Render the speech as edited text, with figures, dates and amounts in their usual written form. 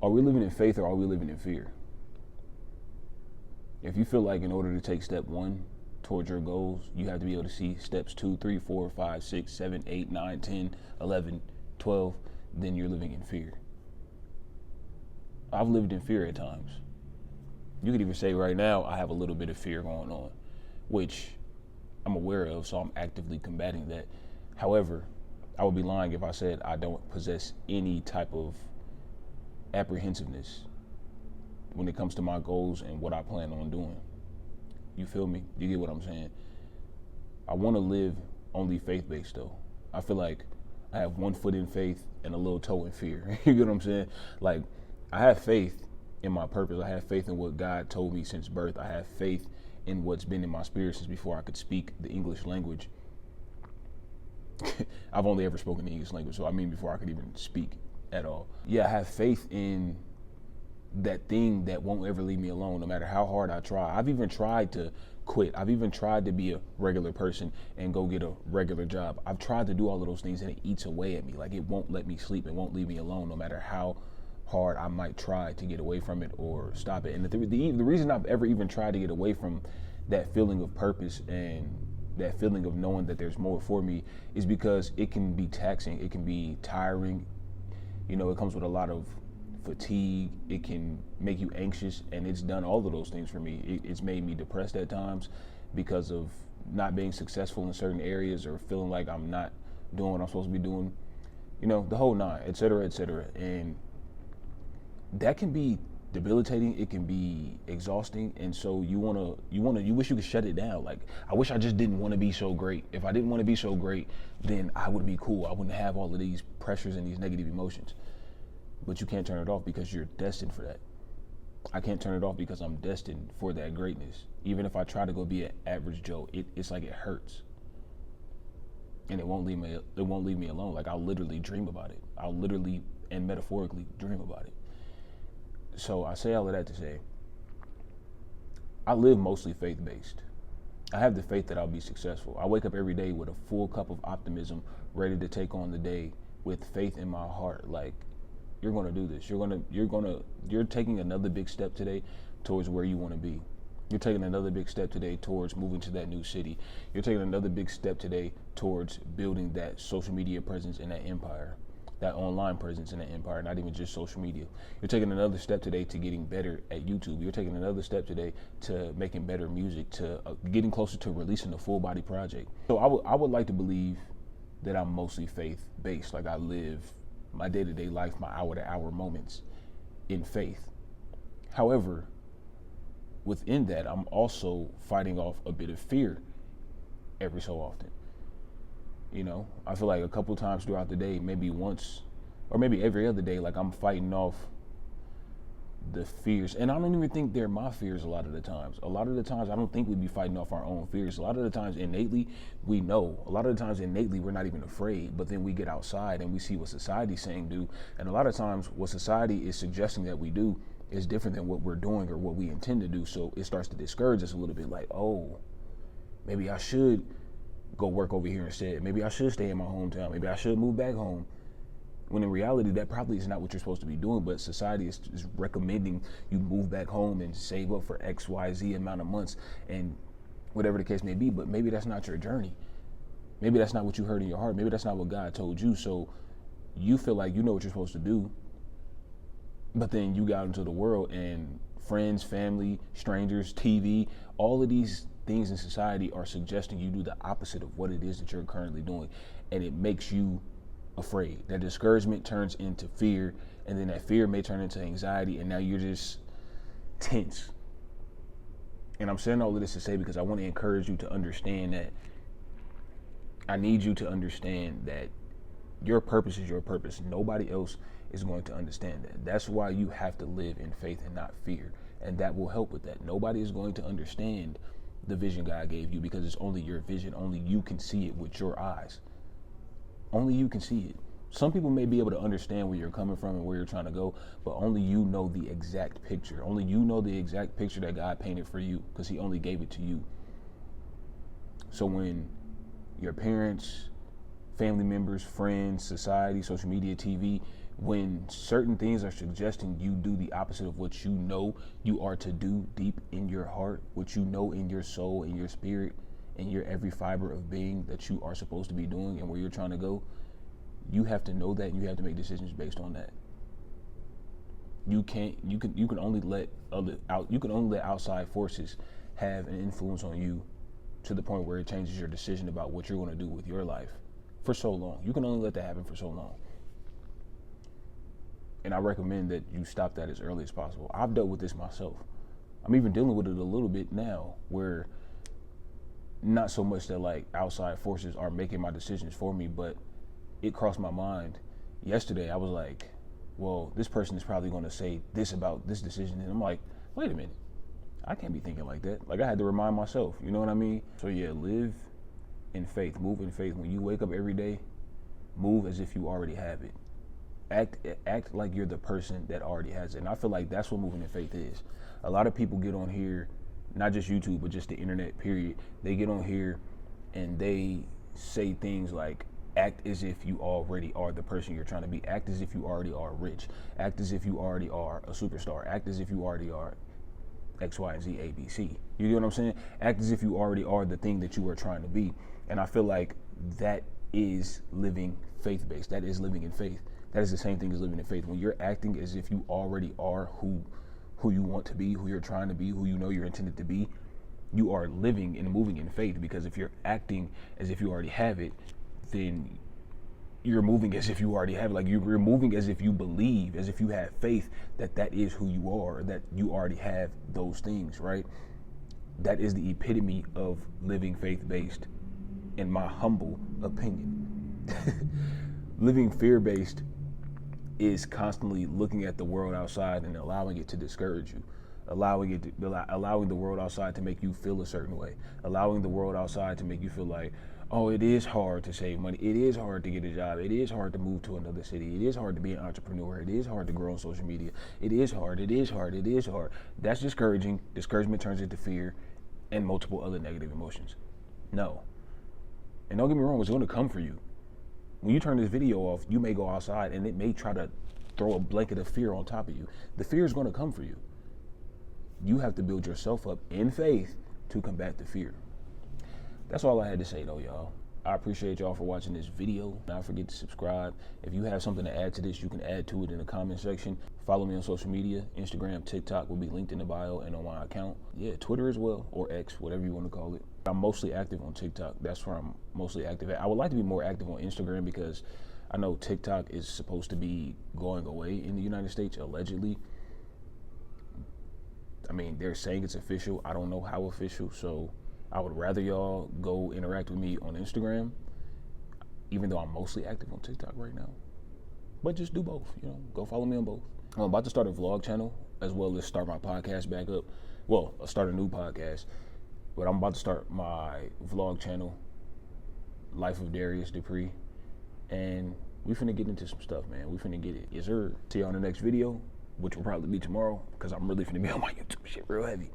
Are we living in faith or are we living in fear? If you feel like in order to take step one towards your goals, you have to be able to see steps 2, 3, 4, 5, 6, 7, 8, 9, 10, 11, 12, then you're living in fear. I've lived in fear at times. You could even say right now, I have a little bit of fear going on, which I'm aware of, so I'm actively combating that. However, I would be lying if I said I don't possess any type of apprehensiveness when it comes to my goals and what I plan on doing. You feel me? You get what I'm saying? I want to live only faith-based though. I feel like I have one foot in faith and a little toe in fear. You get what I'm saying? Like, I have faith in my purpose. I have faith in what God told me since birth. I have faith in what's been in my spirit since before I could speak the English language. I've only ever spoken the English language, so I mean before I could even speak at all. Yeah, I have faith in that thing that won't ever leave me alone, no matter how hard I try. I've even tried to quit. I've even tried to be a regular person and go get a regular job. I've tried to do all of those things and it eats away at me. Like, it won't let me sleep. It won't leave me alone, no matter how hard I might try to get away from it or stop it. And the reason I've ever even tried to get away from that feeling of purpose and that feeling of knowing that there's more for me is because it can be taxing. It can be tiring. You know, it comes with a lot of fatigue. It can make you anxious, and it's done all of those things for me. It's made me depressed at times because of not being successful in certain areas or feeling like I'm not doing what I'm supposed to be doing. You know, the whole nine, et cetera, et cetera. And that can be debilitating. It can be exhausting. And so you wish you could shut it down. Like, I wish I just didn't want to be so great. If I didn't want to be so great, then I would be cool. I wouldn't have all of these pressures and these negative emotions. But you can't turn it off because you're destined for that. I can't turn it off because I'm destined for that greatness. Even if I try to go be an average Joe, it's like it hurts. And it won't leave me alone. Like, I'll literally dream about it. I'll literally and metaphorically dream about it. So I say all of that to say, I live mostly faith-based. I have the faith that I'll be successful. I wake up every day with a full cup of optimism, ready to take on the day with faith in my heart. Like, you're going to do this. You're taking another big step today towards where you want to be. You're taking another big step today towards moving to that new city. You're taking another big step today towards building that social media presence in that empire, that online presence in that empire, not even just social media. You're taking another step today to getting better at YouTube. You're taking another step today to making better music, to getting closer to releasing a full body project. So I would like to believe that I'm mostly faith-based. Like, I live my day-to-day life, my hour-to-hour moments in faith. However, within that, I'm also fighting off a bit of fear every so often. You know, I feel like a couple times throughout the day, maybe once or maybe every other day, like, I'm fighting off the fears. And I don't even think they're my fears a lot of the times. A lot of the times, I don't think we'd be fighting off our own fears. A lot of the times, innately, we know. A lot of the times, innately, we're not even afraid. But then we get outside and we see what society's saying do. And a lot of times, what society is suggesting that we do is different than what we're doing or what we intend to do. So it starts to discourage us a little bit, like, oh, maybe I should go work over here instead. Maybe I should stay in my hometown. Maybe I should move back home. When in reality, that probably is not what you're supposed to be doing, but society is recommending you move back home and save up for X, Y, Z amount of months and whatever the case may be. But maybe that's not your journey. Maybe that's not what you heard in your heart. Maybe that's not what God told you. So you feel like you know what you're supposed to do, but then you got into the world and friends, family, strangers, TV, all of these things in society are suggesting you do the opposite of what it is that you're currently doing. And it makes you afraid. That discouragement turns into fear, and then that fear may turn into anxiety, and now you're just tense. And I'm saying all of this to say because I want to encourage you to understand that I need you to understand that your purpose is your purpose. Nobody else is going to understand that. That's why you have to live in faith and not fear, and that will help with that. Nobody is going to understand the vision God gave you because it's only your vision. Only you can see it with your eyes. Only you can see it. Some people may be able to understand where you're coming from and where you're trying to go, but only you know the exact picture. Only you know the exact picture that God painted for you because he only gave it to you. So when your parents, family members, friends, society, social media, TV, When certain things are suggesting you do the opposite of what you know you are to do deep in your heart, what you know in your soul, in your spirit, in your every fiber of being that you are supposed to be doing and where you're trying to go, you have to know that, and you have to make decisions based on that. You can only let outside forces have an influence on you to the point where it changes your decision about what you're going to do with your life for so long. You can only let that happen for so long. And I recommend that you stop that as early as possible. I've dealt with this myself. I'm even dealing with it a little bit now, where not so much that like outside forces are making my decisions for me, but it crossed my mind yesterday. I was like, well, this person is probably going to say this about this decision. And I'm like, wait a minute. I can't be thinking like that. Like, I had to remind myself, you know what I mean? So yeah, live in faith, move in faith. When you wake up every day, move as if you already have it. Act like you're the person that already has it. And I feel like that's what moving in faith is. A lot of people get on here, not just YouTube, but just the internet, period. They get on here and they say things like, act as if you already are the person you're trying to be. Act as if you already are rich. Act as if you already are a superstar. Act as if you already are X, Y, and Z, A, B, C. You know what I'm saying? Act as if you already are the thing that you are trying to be. And I feel like that is living faith-based. That is living in faith. That is the same thing as living in faith. When you're acting as if you already are who you want to be, who you're trying to be, who you know you're intended to be, you are living and moving in faith. Because if you're acting as if you already have it, then you're moving as if you already have it. Like, you're moving as if you believe, as if you have faith that that is who you are, that you already have those things, right? That is the epitome of living faith-based, in my humble opinion. Living fear-based is constantly looking at the world outside and allowing it to discourage you, allowing the world outside to make you feel a certain way, allowing the world outside to make you feel like, oh, it is hard to save money. It is hard to get a job. It is hard to move to another city. It is hard to be an entrepreneur. It is hard to grow on social media. It is hard. It is hard. It is hard. That's discouraging. Discouragement turns into fear and multiple other negative emotions. No. And don't get me wrong, it's going to come for you. When you turn this video off, you may go outside and it may try to throw a blanket of fear on top of you. The fear is going to come for you. You have to build yourself up in faith to combat the fear. That's all I had to say though, y'all. I appreciate y'all for watching this video. Don't forget to subscribe. If you have something to add to this, you can add to it in the comment section. Follow me on social media. Instagram, TikTok will be linked in the bio and on my account. Yeah, Twitter as well, or X, whatever you want to call it. I'm mostly active on TikTok. That's where I'm mostly active at. I would like to be more active on Instagram because I know TikTok is supposed to be going away in the United States, allegedly. I mean, they're saying it's official. I don't know how official, so I would rather y'all go interact with me on Instagram, even though I'm mostly active on TikTok right now. But just do both, you know, go follow me on both. I'm about to start a vlog channel as well as start my podcast back up. Well, I'll start a new podcast, but I'm about to start my vlog channel, Life of Darius Dupree, and we finna get into some stuff, man. We finna get it. Yes, sir. See you on the next video, which will probably be tomorrow, because I'm really finna be on my YouTube shit real heavy.